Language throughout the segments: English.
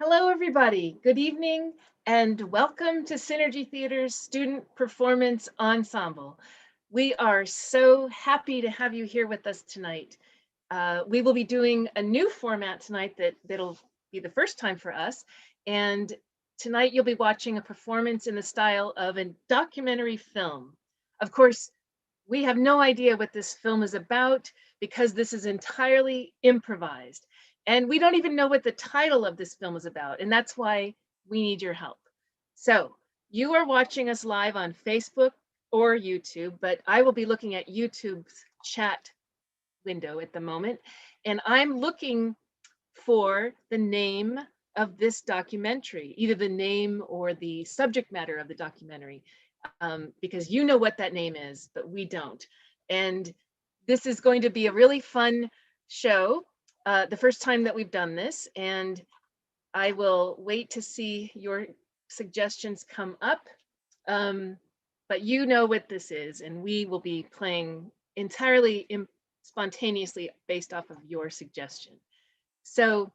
Hello, everybody. Good evening and welcome to Synergy Theater's Student Performance Ensemble. We are so happy to have you here with us tonight. We will be doing a new format tonight that'll be the first time for us. And tonight you'll be watching a performance in the style of a documentary film. Of course, we have no idea what this film is about because this is entirely improvised. And we don't even know what the title of this film is about. And that's why we need your help. So you are watching us live on Facebook or YouTube, but I will be looking at YouTube's chat window at the moment. And I'm looking for the name of this documentary, either the name or the subject matter of the documentary, because you know what that name is, but we don't. And this is going to be a really fun show, the first time that we've done this, and I will wait to see your suggestions come up. But you know what this is, and we will be playing entirely spontaneously based off of your suggestion. So,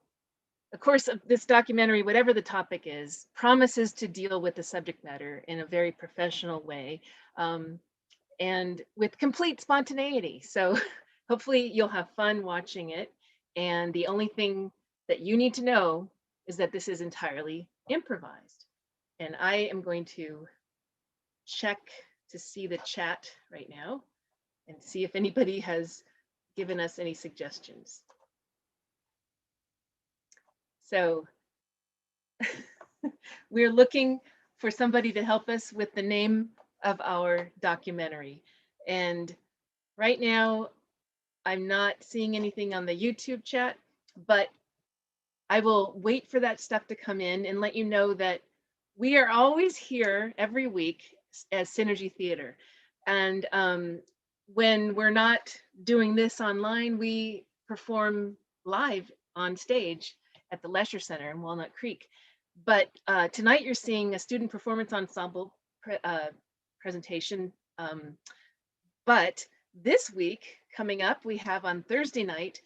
of course, this documentary, whatever the topic is, promises to deal with the subject matter in a very professional way, and with complete spontaneity. So hopefully you'll have fun watching it. And the only thing that you need to know is that this is entirely improvised. And I am going to check to see the chat right now and see if anybody has given us any suggestions. So we're looking for somebody to help us with the name of our documentary. And right now, I'm not seeing anything on the YouTube chat, but I will wait for that stuff to come in and let you know that we are always here every week as Synergy Theater. And when we're not doing this online, we perform live on stage at the Leisure Center in Walnut Creek. But tonight you're seeing a student performance ensemble presentation. But this week coming up, we have on Thursday night,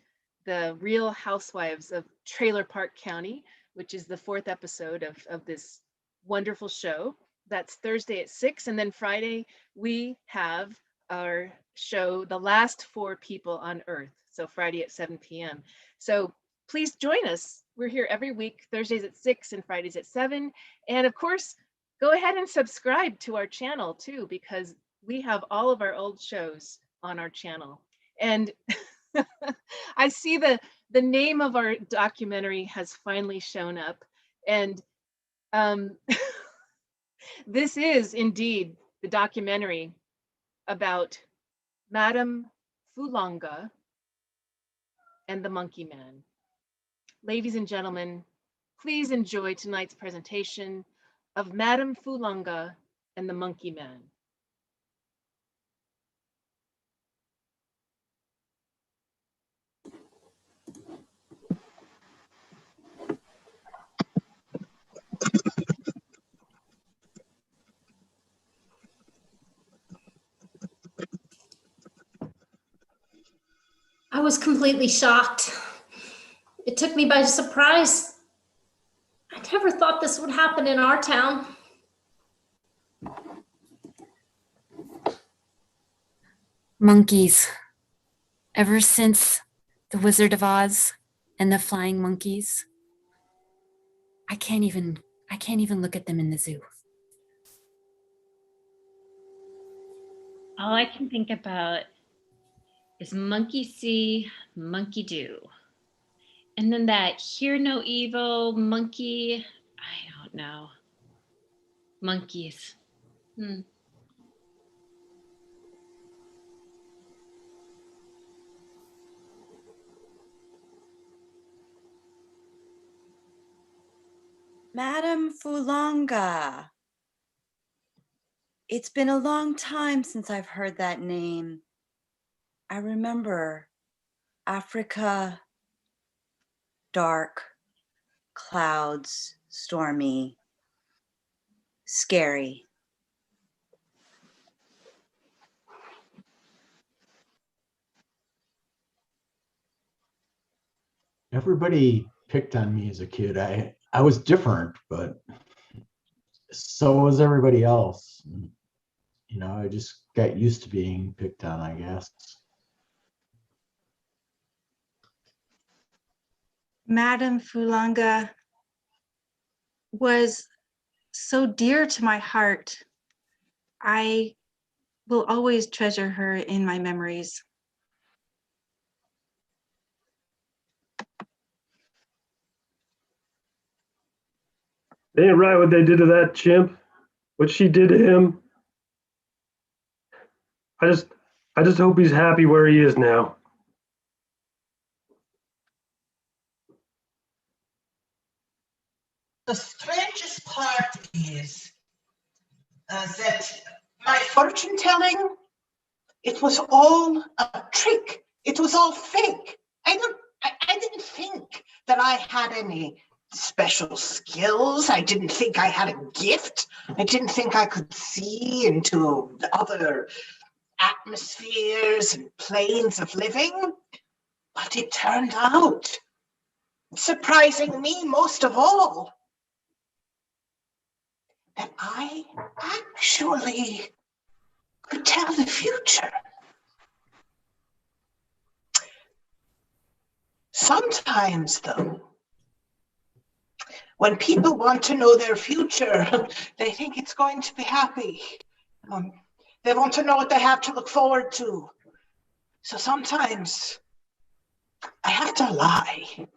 the Real Housewives of Trailer Park County, which is the 4th episode of this wonderful show. That's Thursday at 6. And then Friday, we have our show, The Last 4 People on Earth. So Friday at 7 p.m. So please join us. We're here every week, Thursdays at 6 and Fridays at 7. And of course, go ahead and subscribe to our channel too, because we have all of our old shows on our channel. And I see the name of our documentary has finally shown up. And this is indeed the documentary about Madame Fulanga and the Monkey Man. Ladies and gentlemen, please enjoy tonight's presentation of Madame Fulanga and the Monkey Man. I was completely shocked. It took me by surprise. I never thought this would happen in our town. Monkeys. Ever since The Wizard of Oz and the flying monkeys, I can't even look at them in the zoo. All I can think about is monkey see, monkey do. And then that hear no evil, monkey, I don't know. Monkeys. Madame Fulanga. It's been a long time since I've heard that name. I remember Africa, dark, clouds, stormy, scary. Everybody picked on me as a kid. I was different, but so was everybody else. You know, I just got used to being picked on, I guess. Madame Fulanga was so dear to my heart. I will always treasure her in my memories. They ain't right what they did to that chimp. What she did to him. I just hope he's happy where he is now. The strangest part is that my fortune telling, it was all a trick. It was all fake. I didn't think that I had any special skills. I didn't think I had a gift. I didn't think I could see into other atmospheres and planes of living. But it turned out, surprising me most of all, that I actually could tell the future. Sometimes, though, when people want to know their future, they think it's going to be happy. They want to know what they have to look forward to. So sometimes I have to lie.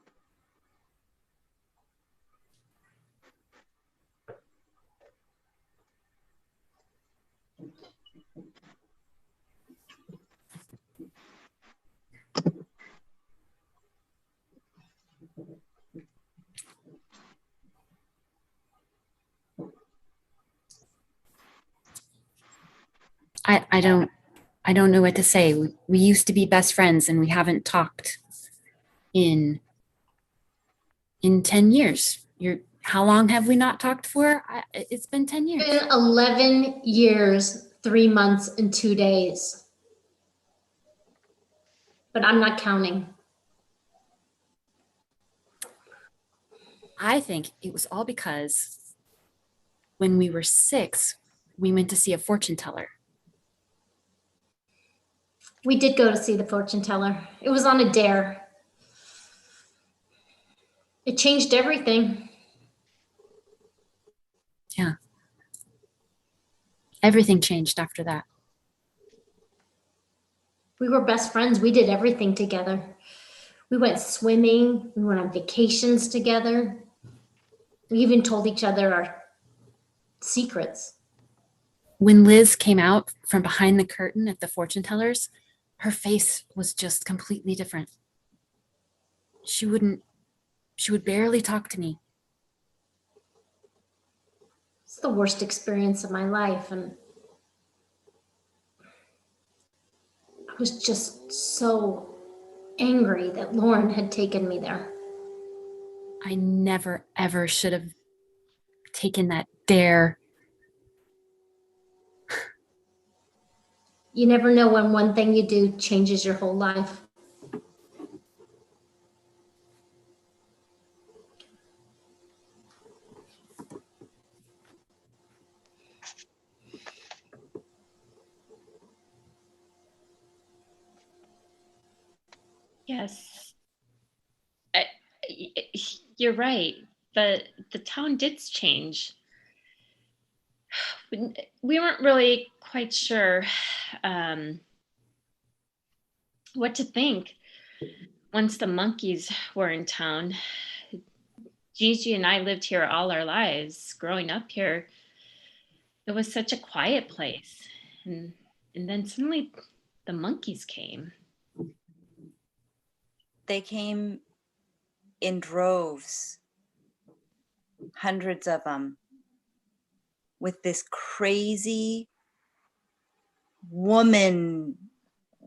I don't know what to say. We used to be best friends and we haven't talked in 10 years. How long have we not talked for? It's been 10 years. It's been 11 years, 3 months, and 2 days. But I'm not counting. I think it was all because when we were 6, we went to see a fortune teller. We did go to see the fortune teller. It was on a dare. It changed everything. Yeah. Everything changed after that. We were best friends. We did everything together. We went swimming. We went on vacations together. We even told each other our secrets. When Liz came out from behind the curtain at the fortune tellers, her face was just completely different. She would barely talk to me. It's the worst experience of my life. And I was just so angry that Lauren had taken me there. I never, ever should have taken that dare. You never know when one thing you do changes your whole life. Yes. You're right. The town did change. We weren't really quite sure what to think once the monkeys were in town. Gigi and I lived here all our lives. Growing up here, it was such a quiet place. And then suddenly the monkeys came. They came in droves, hundreds of them, with this crazy woman,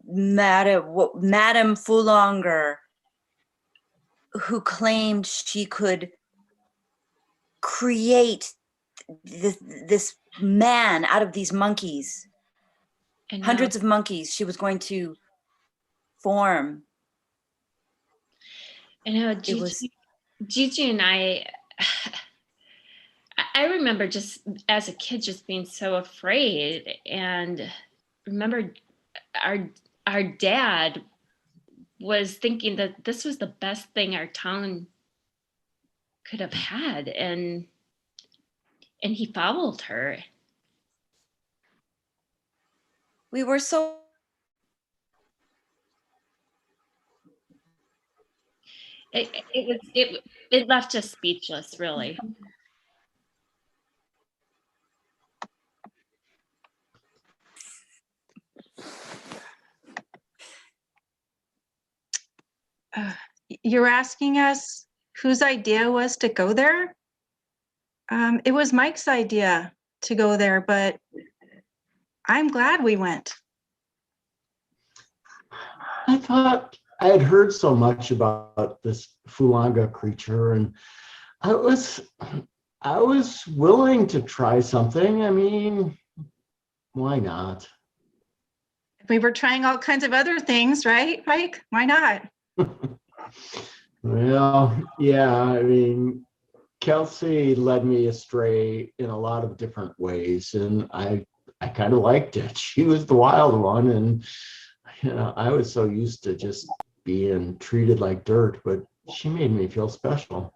Madame Fulanga, who claimed she could create this man out of these monkeys. And Hundreds of monkeys she was going to form. And how It was Gigi and I remember just as a kid just being so afraid, and remember our dad was thinking that this was the best thing our town could have had, and he followed her. We were so It left us speechless, really. You're asking us whose idea was to go there? It was Mike's idea to go there, but I'm glad we went. I thought I had heard so much about this Fulanga creature, and I was willing to try something. I mean, why not? We were trying all kinds of other things, right, Mike? Why not? Well, yeah, I mean, Kelsey led me astray in a lot of different ways, and I kind of liked it. She was the wild one, and I was so used to just being treated like dirt, but she made me feel special.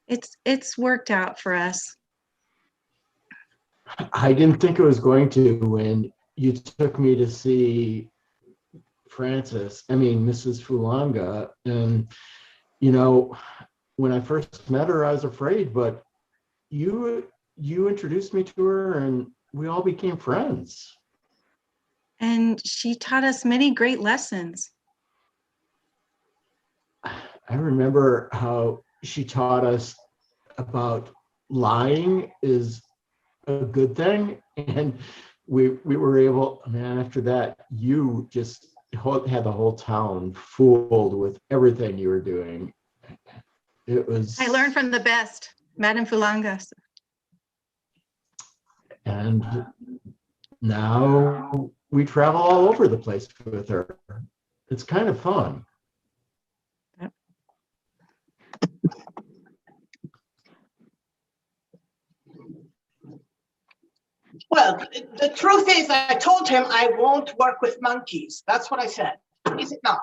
It's worked out for us. I didn't think it was going to when you took me to see Mrs. Fulanga. And, when I first met her, I was afraid, but you introduced me to her and we all became friends. And she taught us many great lessons. I remember how she taught us about lying is a good thing. And we were able, man, after that, you just had the whole town fooled with everything you were doing. It was. I learned from the best, Madame Fulanga. And now we travel all over the place with her. It's kind of fun. Well, the truth is, I told him I won't work with monkeys. That's what I said. Is it not?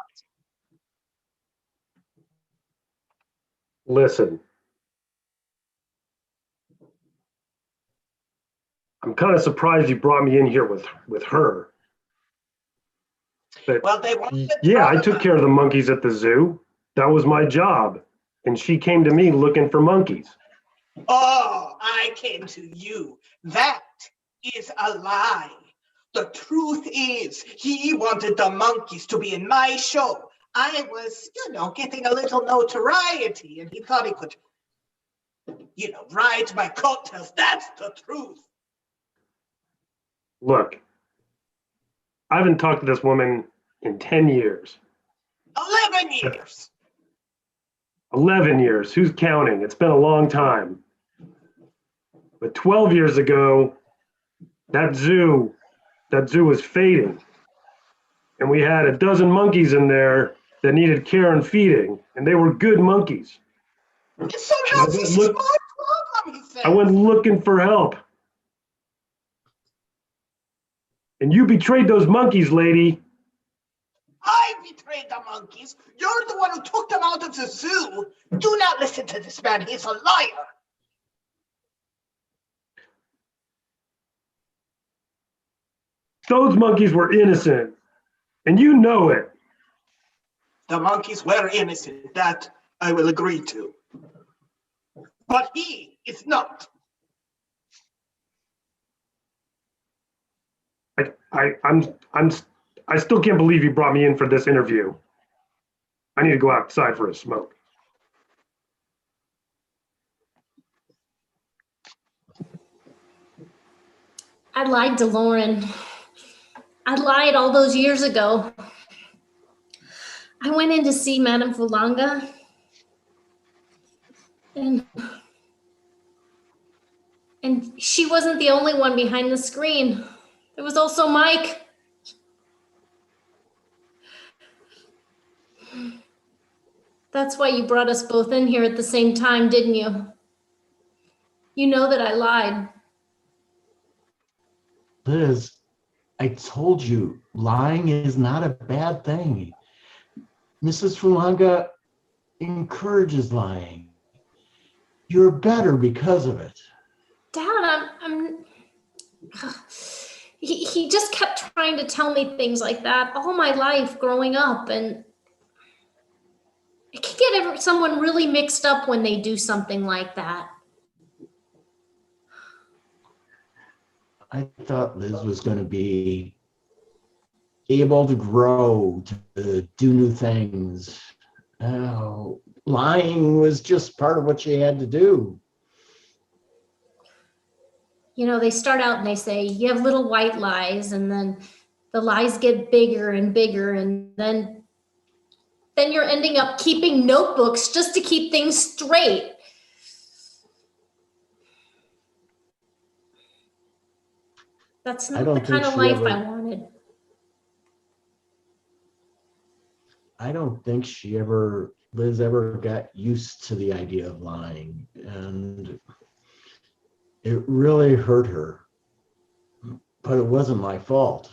Listen. I'm kind of surprised you brought me in here with her. But Well, they wanted. yeah, I took care of the monkeys at the zoo. That was my job. And she came to me looking for monkeys. Oh, I came to you. That is a lie. The truth is, he wanted the monkeys to be in my show. I was, getting a little notoriety, and he thought he could, ride my coattails. That's the truth. Look, I haven't talked to this woman in 10 years. 11 years. 11 years. Who's counting? It's been a long time. But 12 years ago, that zoo was fading. And we had a dozen monkeys in there that needed care and feeding, and they were good monkeys. So how's this my problem, he says. I went looking for help. And you betrayed those monkeys, lady. I betrayed the monkeys. You're the one who took them out of the zoo. Do not listen to this man. He's a liar. Those monkeys were innocent, and you know it. The monkeys were innocent. That I will agree to. But he is not. I still can't believe you brought me in for this interview. I need to go outside for a smoke. I lied to Lauren. I lied all those years ago. I went in to see Madame Fulanga. And she wasn't the only one behind the screen. There was also Mike. That's why you brought us both in here at the same time, didn't you? You know that I lied. Liz, I told you, lying is not a bad thing. Mrs. Fulanga encourages lying. You're better because of it. Dad, he just kept trying to tell me things like that all my life growing up, and it can get someone really mixed up when they do something like that. I thought Liz was going to be able to grow, to do new things. Oh, lying was just part of what she had to do. You know, they start out and they say, you have little white lies, and then the lies get bigger and bigger, and then you're ending up keeping notebooks just to keep things straight. That's not the kind of life I wanted. I don't think Liz ever got used to the idea of lying, and it really hurt her, but it wasn't my fault.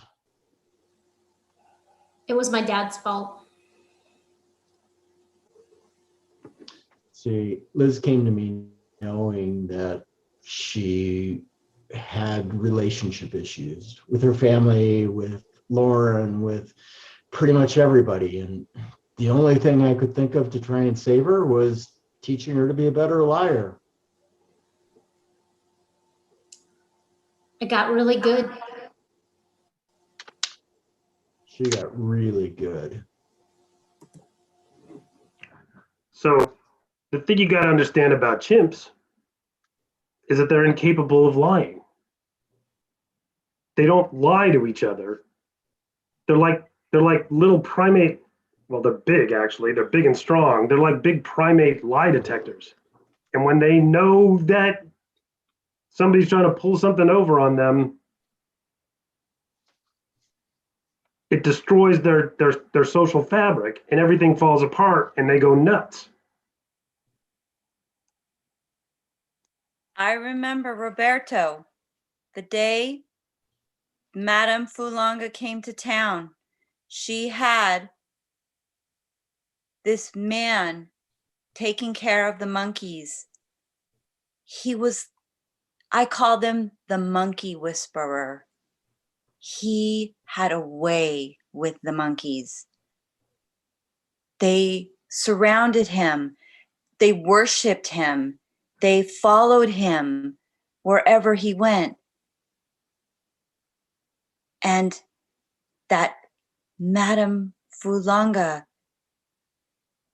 It was my dad's fault. See, Liz came to me knowing that she had relationship issues with her family, with Lauren, with pretty much everybody. And the only thing I could think of to try and save her was teaching her to be a better liar. I got really good. She got really good. So the thing you got to understand about chimps is that they're incapable of lying. They don't lie to each other. They're like little primate. Well, they're big, actually. They're big and strong. They're like big primate lie detectors. And when they know that somebody's trying to pull something over on them, it destroys their social fabric, and everything falls apart and they go nuts. I remember Roberto, the day Madame Fulanga came to town. She had this man taking care of the monkeys. I called him the monkey whisperer. He had a way with the monkeys. They surrounded him. They worshiped him. They followed him wherever he went. And that Madame Fulanga,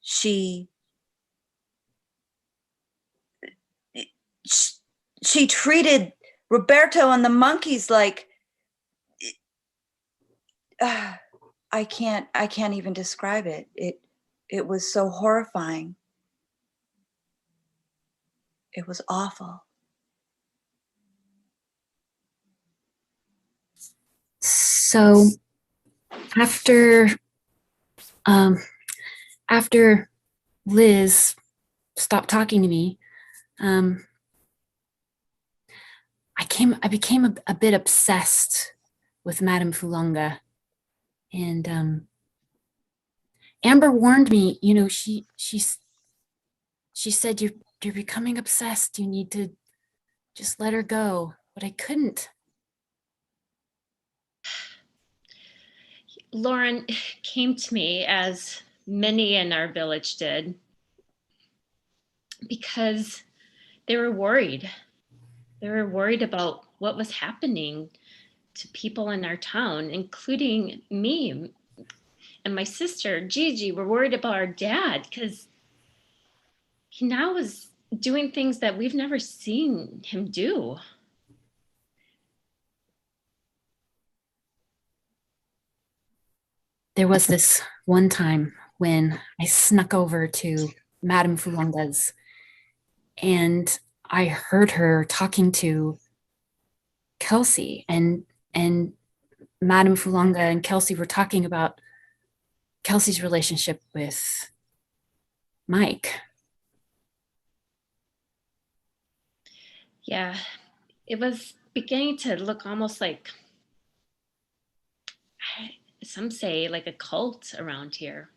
she treated Roberto and the monkeys like, I can't even describe it. It was so horrifying. It was awful. So after Liz stopped talking to me, I became a bit obsessed with Madame Fulanga, and Amber warned me. You know, she said you're becoming obsessed. You need to just let her go, but I couldn't. Lauren came to me, as many in our village did, because they were worried. They were worried about what was happening to people in our town, including me and my sister, Gigi. We're worried about our dad because he now is doing things that we've never seen him do. There was this one time when I snuck over to Madame Fulanga's, and I heard her talking to Kelsey, and Madame Fulanga and Kelsey were talking about Kelsey's relationship with Mike. Yeah, it was beginning to look almost like, some say, like a cult around here.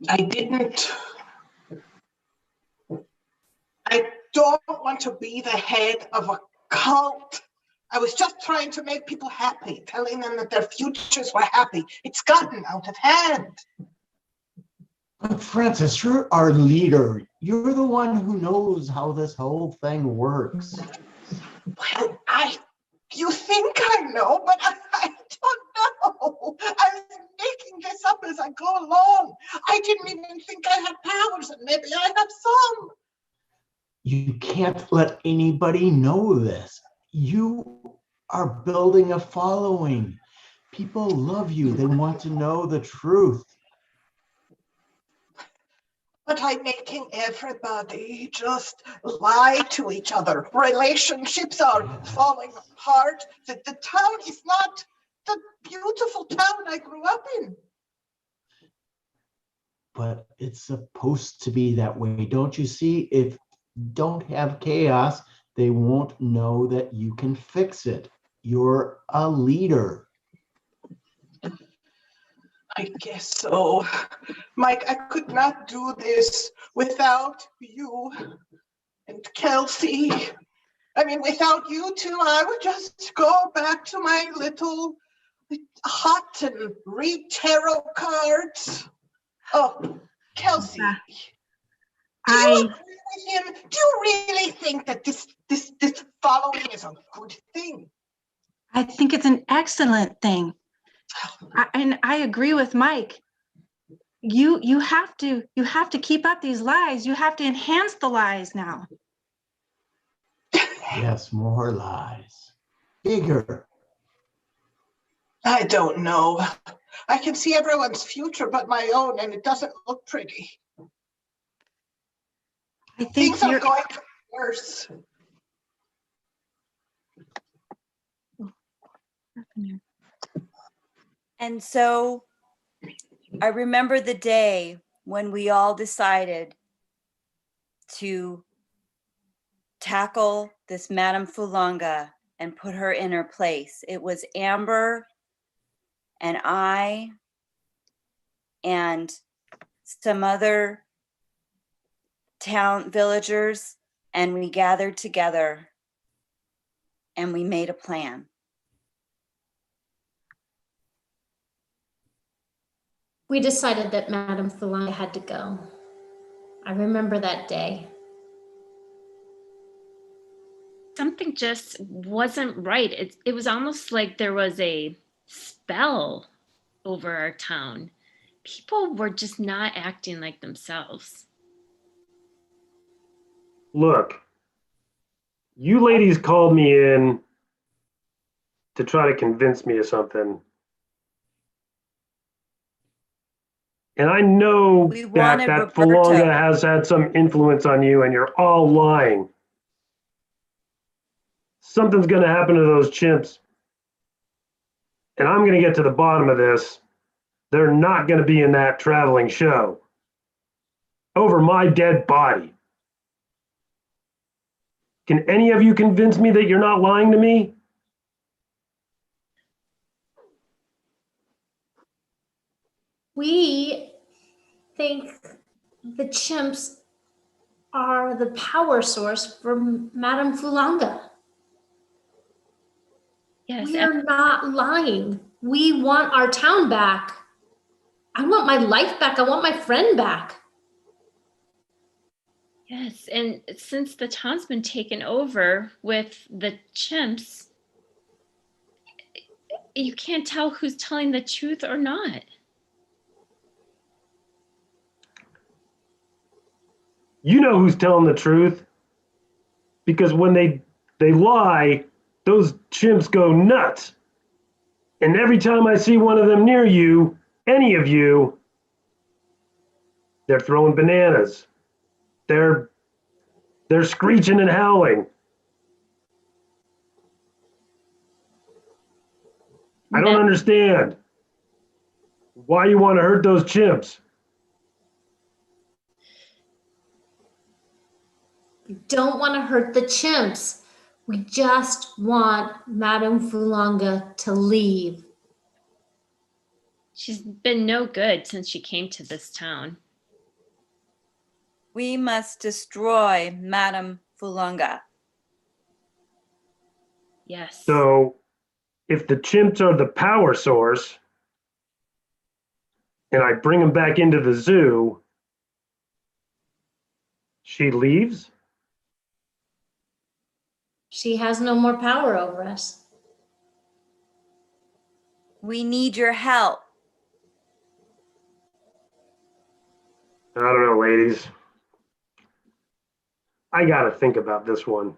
I didn't. I don't want to be the head of a cult. I was just trying to make people happy, telling them that their futures were happy. It's gotten out of hand. But Francis, you're our leader. You're the one who knows how this whole thing works. Well, you think I know, but I don't know. I was making this up as I go along. I didn't even think I had powers, and maybe I have some. You can't let anybody know this. You are building a following. People love you. They want to know the truth. But I'm making everybody just lie to each other. Relationships are falling apart. The town is not the beautiful town I grew up in. But it's supposed to be that way. Don't you see? If you don't have chaos, they won't know that you can fix it. You're a leader. I guess so. Mike, I could not do this without you and Kelsey. I mean, without you two, I would just go back to my little hut and read tarot cards. Oh, Kelsey, do you agree with him? Do you really think that this following is a good thing? I think it's an excellent thing. And I agree with Mike. You have to keep up these lies. You have to enhance the lies now. Yes, more lies. Bigger. I don't know. I can see everyone's future but my own, and it doesn't look pretty. I think Things are going to be worse. And so I remember the day when we all decided to tackle this Madame Fulanga and put her in her place. It was Amber and I and some other town villagers, and we gathered together and we made a plan. We decided that Madame Fulanga had to go. I remember that day. Something just wasn't right. It was almost like there was a spell over our town. People were just not acting like themselves. Look, you ladies called me in to try to convince me of something. And I know We that wanted that Roberto. Fulanga has had some influence on you and you're all lying. Something's going to happen to those chimps. And I'm going to get to the bottom of this. They're not going to be in that traveling show. Over my dead body. Can any of you convince me that you're not lying to me? We think the chimps are the power source for Madame Fulanga. Yes, We are not lying. We want our town back. I want my life back. I want my friend back. yes. And since the town's been taken over with the chimps, you can't tell who's telling the truth or not. You know who's telling the truth. Because when they lie, those chimps go nuts. And every time I see one of them near you, any of you, they're throwing bananas. They're screeching and howling. I don't understand. Why you want to hurt those chimps? We don't want to hurt the chimps. We just want Madame Fulanga to leave. She's been no good since she came to this town. We must destroy Madame Fulanga. Yes. So, if the chimps are the power source, and I bring them back into the zoo, she leaves? She has no more power over us. We need your help. I don't know, ladies. I gotta think about this one.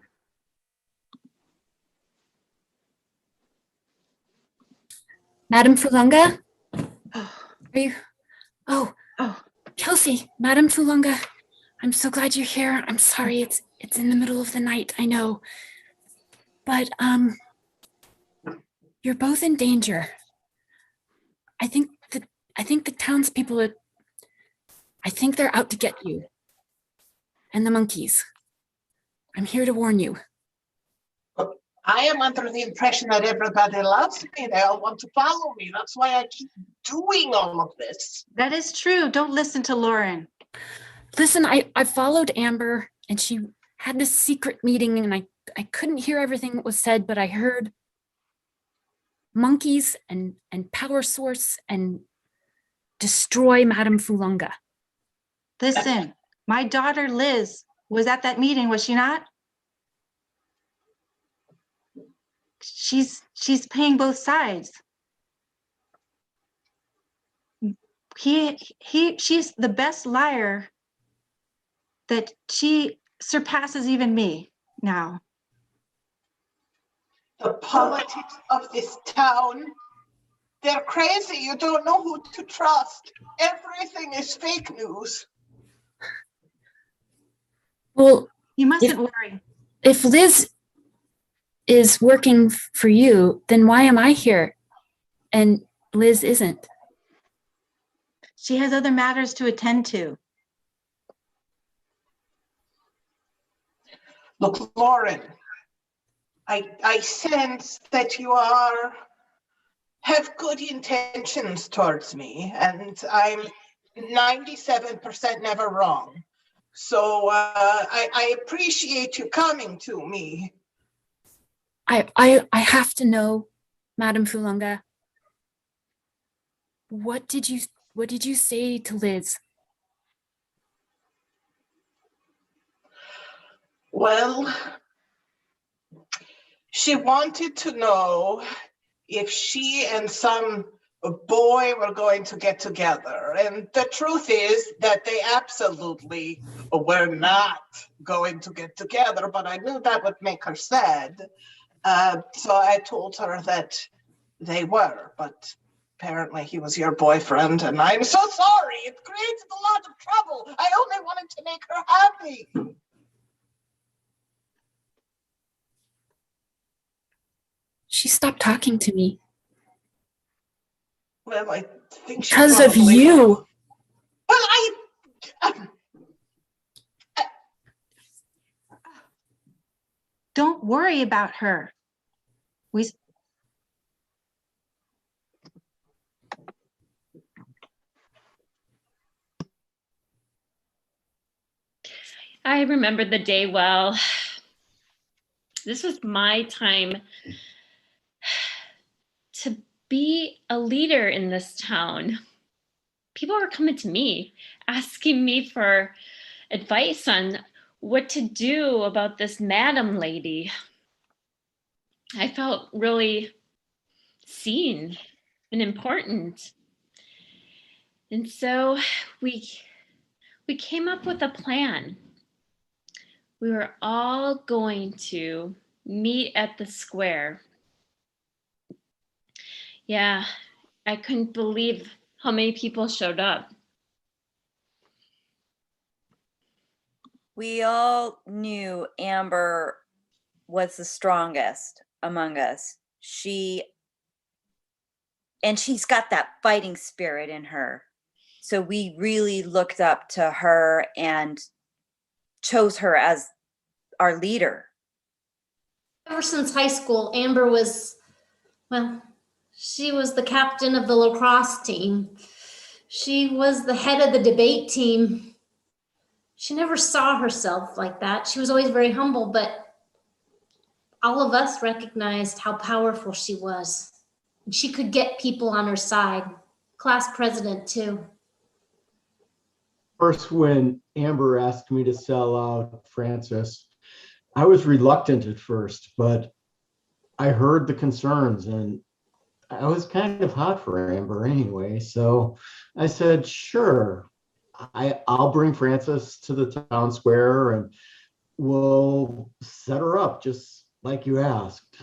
Madam Fulunga? Are you? Oh, Oh. Kelsey, Madam Fulunga. I'm so glad you're here. I'm sorry, it's in the middle of the night, I know. But you're both in danger. I think the townspeople are, I think they're out to get you. And the monkeys. I'm here to warn you. I am under the impression that everybody loves me. They all want to follow me. That's why I keep doing all of this. That is true. Don't listen to Lauren. Listen, I followed Amber and she had this secret meeting and I couldn't hear everything that was said, but I heard monkeys and power source and destroy Madame Fulunga. Listen, my daughter Liz was at that meeting, was she not? She's paying both sides. She's the best liar that she surpasses even me now. The politics of this town, they're crazy. You don't know who to trust. Everything is fake news. Well, You mustn't worry. if Liz is working for you, then why am I here? And Liz isn't. She has other matters to attend to. Look, Lauren, I sense that you have good intentions towards me, and I'm 97% never wrong. So I appreciate you coming to me. I have to know, Madame Fulunga. What did you say to Liz? Well, she wanted to know if she and some boy were going to get together. And the truth is that they absolutely were not going to get together, but I knew that would make her sad. So I told her that they were, but apparently he was your boyfriend, and I'm so sorry. It created a lot of trouble. I only wanted to make her happy. She stopped talking to me. Well, I think she Because of probably- you. Well, Don't worry about her. I remember the day well. This was my time to be a leader in this town. People were coming to me, asking me for advice on what to do about this madam lady. I felt really seen and important. And so we came up with a plan. We were all going to meet at the square. Yeah, I couldn't believe how many people showed up. We all knew Amber was the strongest among us. She And she's got that fighting spirit in her. So we really looked up to her and chose her as our leader. Ever since high school, Amber was, well, she was the captain of the lacrosse team. She was the head of the debate team. She never saw herself like that. She was always very humble, but all of us recognized how powerful she was. She could get people on her side, class president too. First, when Amber asked me to sell out Frances, I was reluctant at first, but I heard the concerns and I was kind of hot for Amber anyway. So I said, sure, I'll bring Frances to the town square and we'll set her up just like you asked.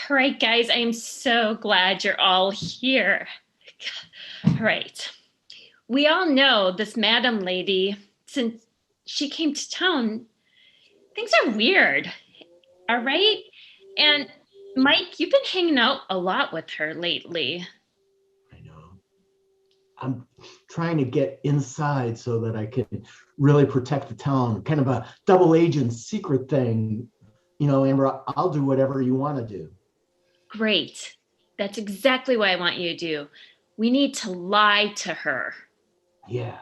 All right, guys, I am so glad you're all here. All right. We all know this madam lady, since she came to town, things are weird. All right? And Mike, you've been hanging out a lot with her lately. I know. I'm trying to get inside so that I can really protect the town, kind of a double agent secret thing. You know, Amber, I'll do whatever you want to do. Great. That's exactly what I want you to do. We need to lie to her. Yeah.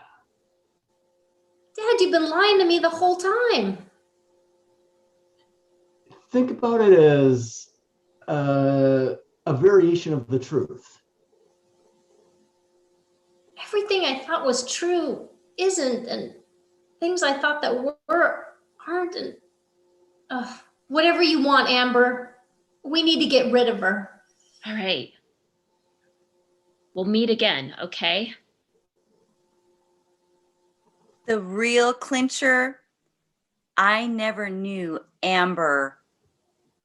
Dad, you've been lying to me the whole time. Think about it as a variation of the truth. Everything I thought was true isn't, and things I thought that were aren't. And whatever you want, Amber. We need to get rid of her. All right. We'll meet again, okay? The real clincher, I never knew Amber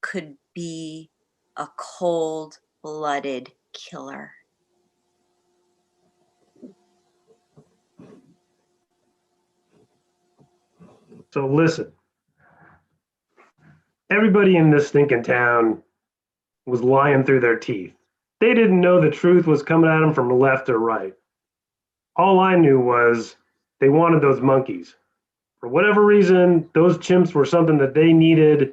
could be a cold-blooded killer. So listen, everybody in this stinking town was lying through their teeth. They didn't know the truth was coming at them from left or right. All I knew was they wanted those monkeys. For whatever reason, those chimps were something that they needed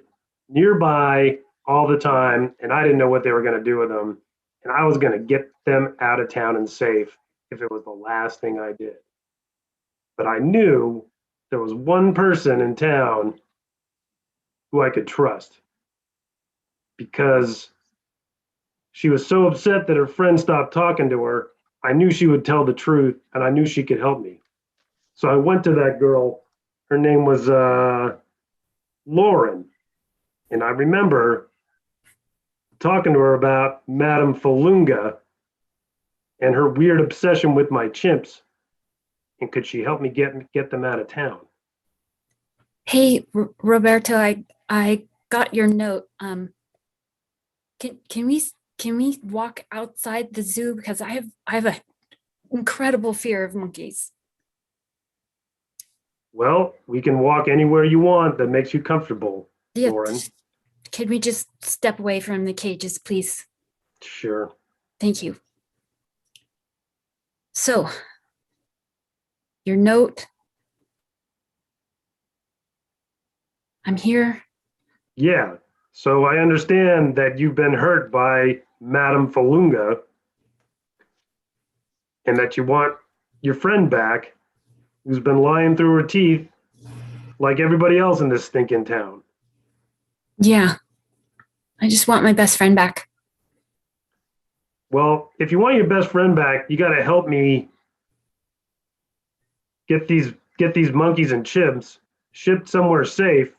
nearby all the time, and I didn't know what they were going to do with them. And I was going to get them out of town and safe if it was the last thing I did. But I knew there was one person in town who I could trust, because she was so upset that her friend stopped talking to her. I knew she would tell the truth, and I knew she could help me. So I went to that girl. Her name was Lauren. And I remember talking to her about Madame Falunga and her weird obsession with my chimps. And could she help me get them out of town? Hey, Roberto, I got your note. Can we walk outside the zoo, because I have a incredible fear of monkeys. Well, we can walk anywhere you want that makes you comfortable, Yeah, Lauren. Can we just step away from the cages, please? Sure. Thank you. So, your note. I'm here. Yeah. So I understand that you've been hurt by Madame Falunga and that you want your friend back, who's been lying through her teeth like everybody else in this stinking town. Yeah. I just want my best friend back. Well, if you want your best friend back, you got to help me get these monkeys and chimps shipped somewhere safe,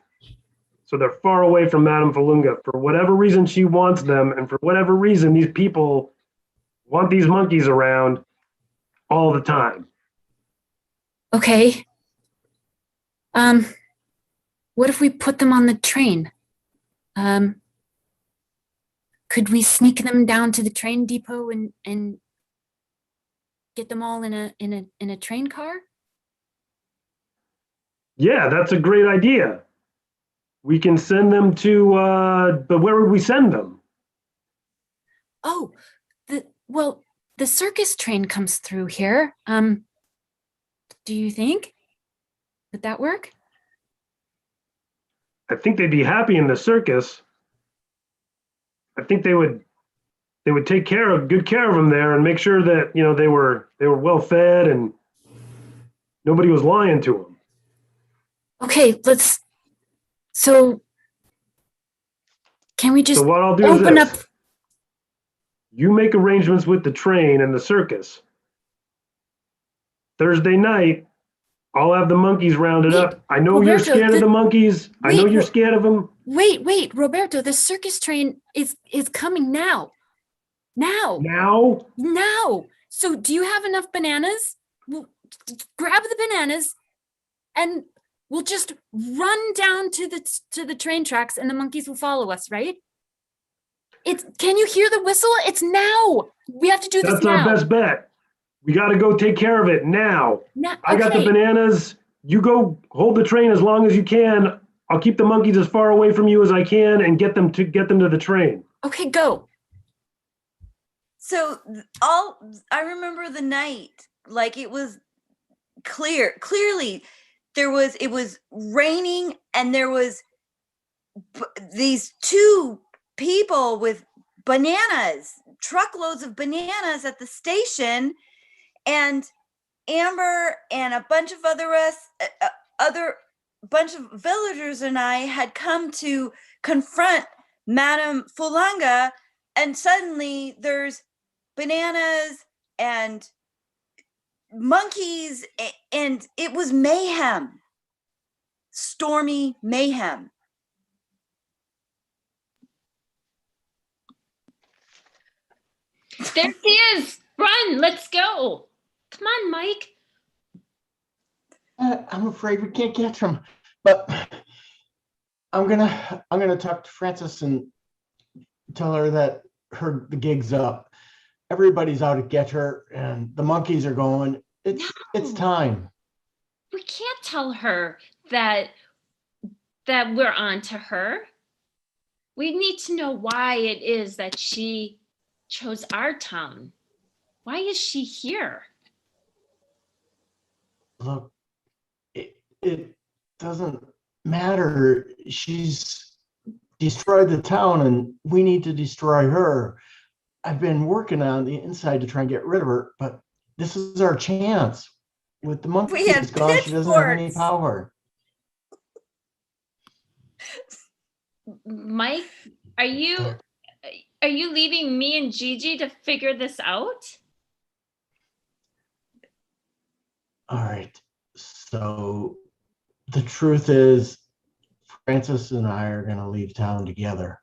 so they're far away from Madame Falunga. For whatever reason she wants them, and for whatever reason these people want these monkeys around all the time. Okay. What if we put them on the train? Could we sneak them down to the train depot and get them all in a train car? Yeah, that's a great idea. We can send them to, but where would we send them? Oh, the circus train comes through here. Do you think? Would that work? I think they'd be happy in the circus. I think they would take good care of them there and make sure that, they were well fed and nobody was lying to them. Okay, so can we just So what I'll do is open up? this. You make arrangements with the train and the circus. Thursday night, I'll have the monkeys rounded Wait, up. I know you're Roberto, scared of the monkeys. I know wait, you're scared of them. Wait, Roberto, the circus train is coming now. Now. So do you have enough bananas? Grab the bananas and we'll just run down to the train tracks and the monkeys will follow us, right? Can you hear the whistle? It's now. We have to do this That's now. our best bet. We got to go take care of it now. I got the okay. bananas. You go hold the train as long as you can. I'll keep the monkeys as far away from you as I can and get them to the train. Okay, go. So I remember the night, like it was clearly it was raining and there was these two people with bananas, truckloads of bananas at the station, and Amber and a bunch of bunch of villagers and I had come to confront Madame Fulanga, and suddenly there's bananas and monkeys, and it was mayhem. Stormy mayhem. There he is. Run, let's go. Come on, Mike. I'm afraid we can't catch him, but I'm gonna talk to Frances and tell her that the gig's up. Everybody's out to get her, and the monkeys are going. It's time. We can't tell her that we're on to her. We need to know why it is that she chose our town. Why is she here? Look, it doesn't matter. She's destroyed the town and we need to destroy her. I've been working on the inside to try and get rid of her, but this is our chance. With the monkeys gone, she doesn't have any power. Mike, are you leaving me and Gigi to figure this out? All right. So the truth is, Frances and I are going to leave town together.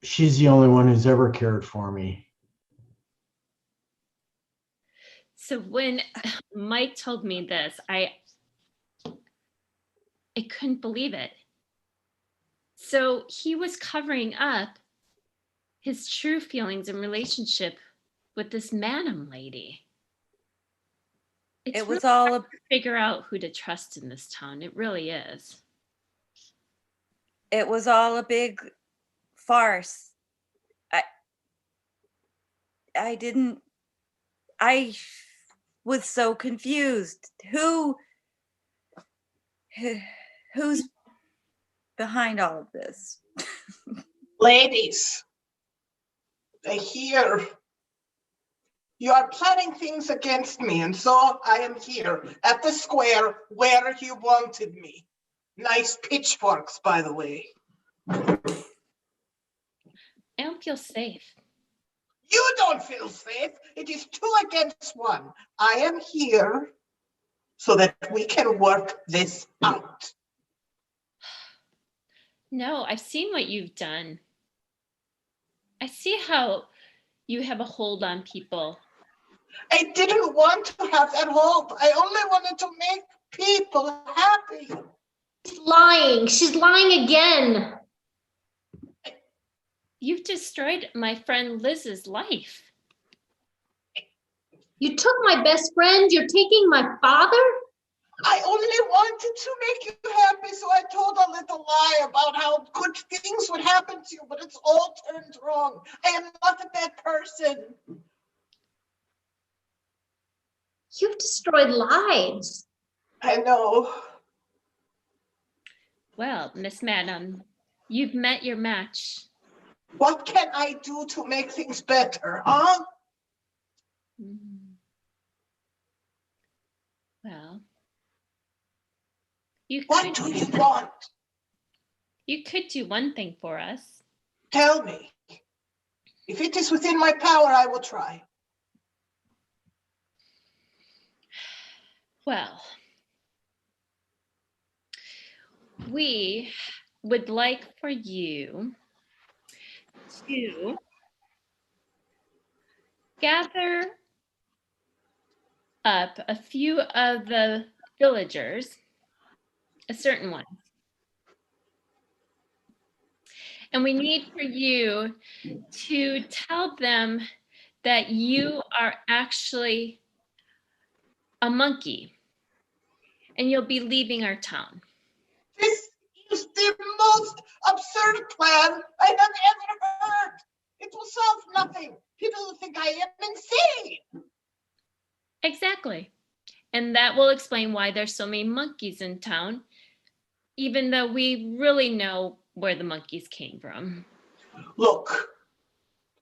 She's the only one who's ever cared for me. So when Mike told me this, I couldn't believe it. So he was covering up his true feelings and relationship with this Madam lady. It's It was really all hard to figure out who to trust in this town. It really is. It was all a big farce. I was so confused. Who's behind all of this? Ladies, here. You are planning things against me, and so I am here at the square where you wanted me. Nice pitchforks, by the way. I don't feel safe. You don't feel safe. It is 2 against 1. I am here so that we can work this out. No, I've seen what you've done. I see how you have a hold on people. I didn't want to have that hold. I only wanted to make people happy. She's lying. She's lying again. You've destroyed my friend Liz's life. You took my best friend. You're taking my father? I only wanted to make you happy, so I told a little lie about how good things would happen to you, but it's all turned wrong. I am not a bad person. You've destroyed lives. I know. Well, Miss Madam, you've met your match. What can I do to make things better, huh? Well, you What do you want? You could do one thing for us. Tell me. If it is within my power, I will try. Well, we would like for you to gather up a few of the villagers, a certain one. And we need for you to tell them that you are actually a monkey and you'll be leaving our town. This is the most absurd plan I have ever heard. It will solve nothing. People will think I am insane. Exactly. And that will explain why there's so many monkeys in town, even though we really know where the monkeys came from. Look,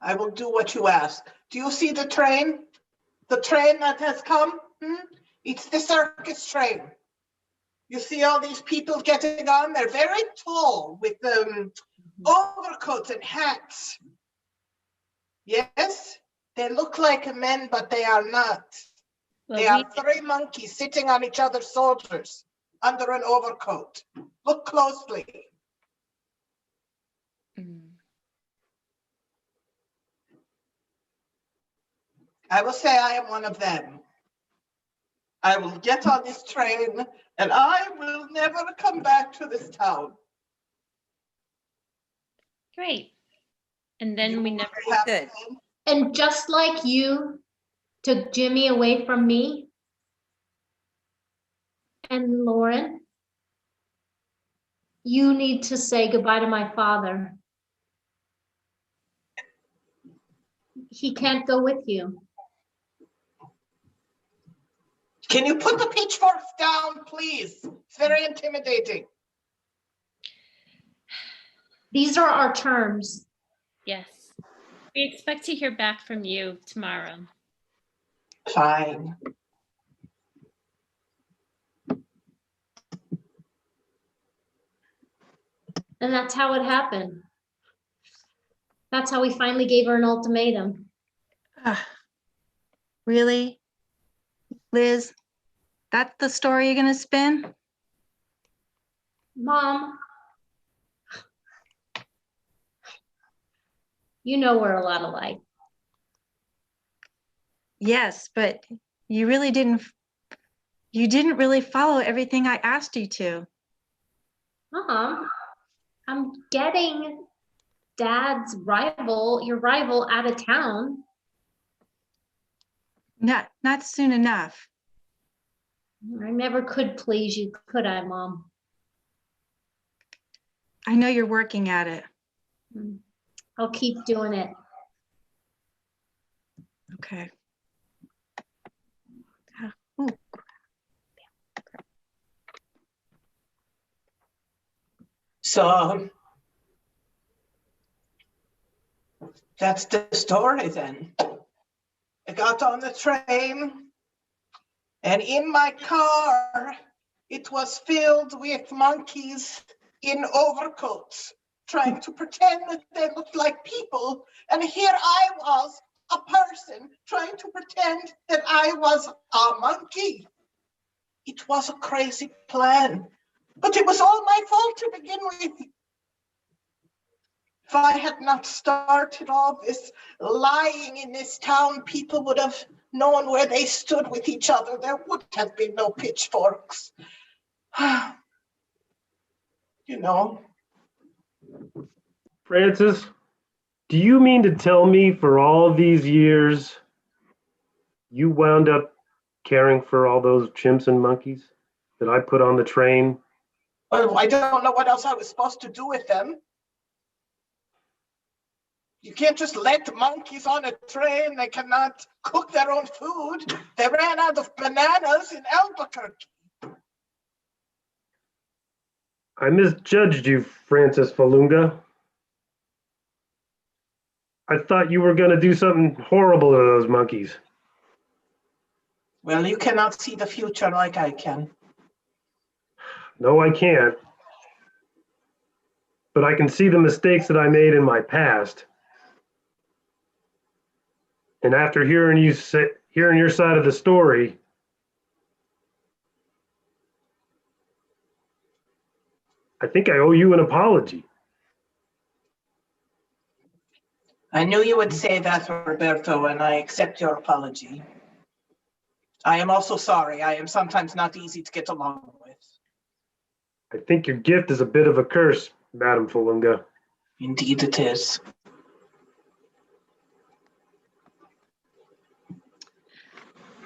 I will do what you ask. Do you see the train? The train that has come? It's the circus train. You see all these people getting on? They're very tall with overcoats and hats. Yes, they look like men, but they are not. Well, They are 3 monkeys sitting on each other's shoulders under an overcoat. Look closely. I will say I am one of them. I will get on this train and I will never come back to this town. Great. And then we never Good. And just like you took Jimmy away from me and Lauren, you need to say goodbye to my father. He can't go with you. Can you put the pitchforks down, please? It's very intimidating. These are our terms. Yes. We expect to hear back from you tomorrow. Fine. And that's how it happened. That's how we finally gave her an ultimatum. Really? Liz, that's the story you're gonna spin? Mom, you know we're a lot alike. Yes, but you didn't really follow everything I asked you to. I'm getting Dad's rival, your rival, out of town. Not soon enough. I never could please you, could I, Mom? I know you're working at it. I'll keep doing it. Okay. So that's the story then. I got on the train and in my car, it was filled with monkeys in overcoats trying to pretend that they looked like people. And here I was, a person, trying to pretend that I was a monkey. It was a crazy plan, but it was all my fault to begin with. If I had not started all this lying in this town, people would have known where they stood with each other. There would have been no pitchforks. You know. Francis, do you mean to tell me for all these years you wound up caring for all those chimps and monkeys? that I put on the train. Well, I don't know what else I was supposed to do with them. You can't just let monkeys on a train. They cannot cook their own food. They ran out of bananas in Albuquerque. I misjudged you, Francis Falunga. I thought you were going to do something horrible to those monkeys. Well, you cannot see the future like I can. No, I can't. But I can see the mistakes that I made in my past. And after hearing your side of the story, I think I owe you an apology. I knew you would say that, Roberto, and I accept your apology. I am also sorry. I am sometimes not easy to get along with. I think your gift is a bit of a curse, Madam Falunga. Indeed it is.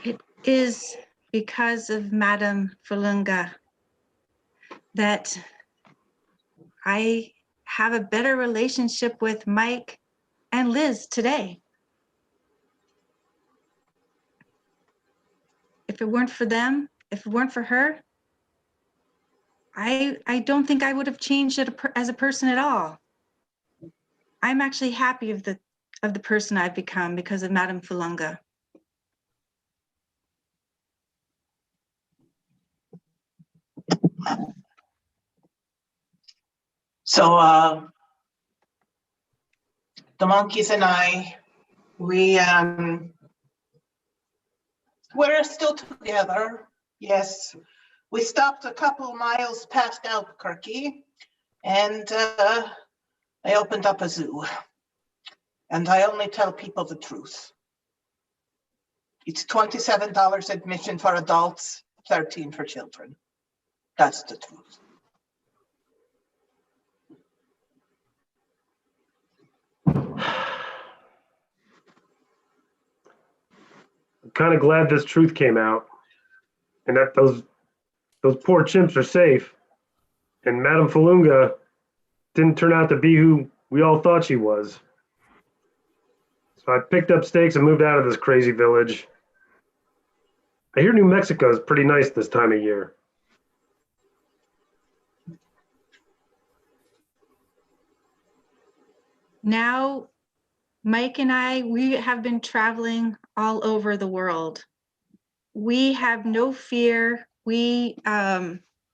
It is because of Madame Falunga that I have a better relationship with Mike and Liz today. If it weren't for them, if it weren't for her, I don't think I would have changed as a person at all. I'm actually happy of the person I've become because of Madame Falunga. So the monkeys and I, we're still together. Yes, we stopped a couple miles past Albuquerque, and I opened up a zoo. And I only tell people the truth. It's $27 admission for adults, $13 for children. That's the truth. I'm kind of glad this truth came out and that those poor chimps are safe. And Madame Falunga didn't turn out to be who we all thought she was. So I picked up stakes and moved out of this crazy village. I hear New Mexico is pretty nice this time of year. Now, Mike and I, we have been traveling all over the world. We have no fear. We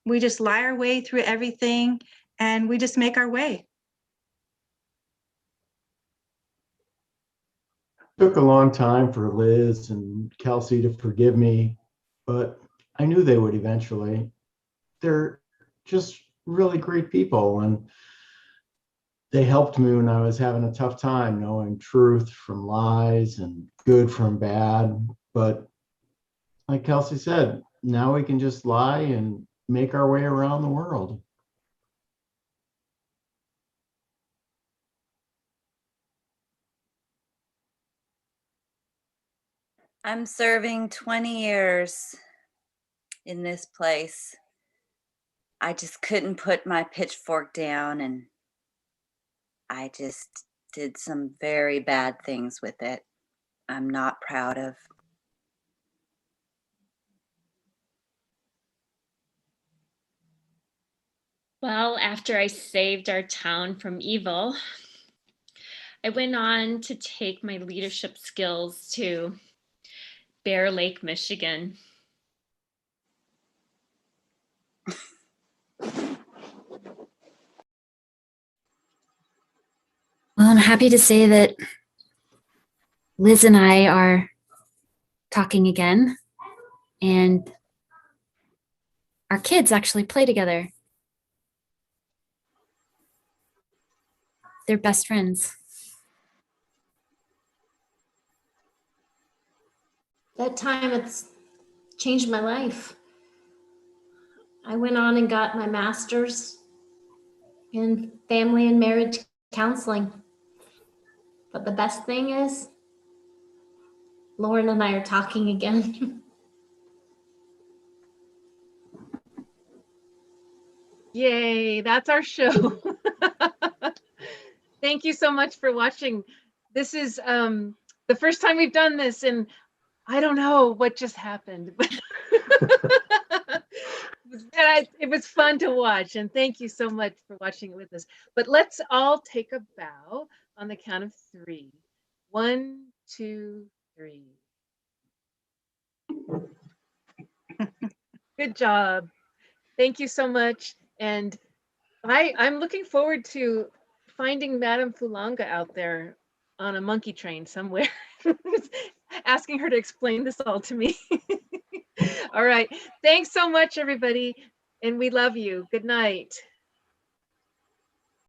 just lie our way through everything and we just make our way. Took a long time for Liz and Kelsey to forgive me, but I knew they would eventually. They're just really great people, and they helped me when I was having a tough time knowing truth from lies and good from bad. But like Kelsey said, now we can just lie and make our way around the world. I'm serving 20 years in this place. I just couldn't put my pitchfork down, and I just did some very bad things with it. I'm not proud of. Well, after I saved our town from evil, I went on to take my leadership skills to Bear Lake, Michigan. Well, I'm happy to say that Liz and I are talking again, and our kids actually play together. They're best friends. That time it's changed my life. I went on and got my master's in family and marriage counseling. But the best thing is, Lauren and I are talking again. Yay, that's our show. Thank you so much for watching. This is the first time we've done this, and I don't know what just happened. It was fun to watch, and thank you so much for watching it with us. But let's all take a bow on the count of 3. 1, 2, 3. Good job. Thank you so much. And I'm looking forward to finding Madame Fulanga out there on a monkey train somewhere, asking her to explain this all to me. All right. Thanks so much, everybody. And we love you. Good night.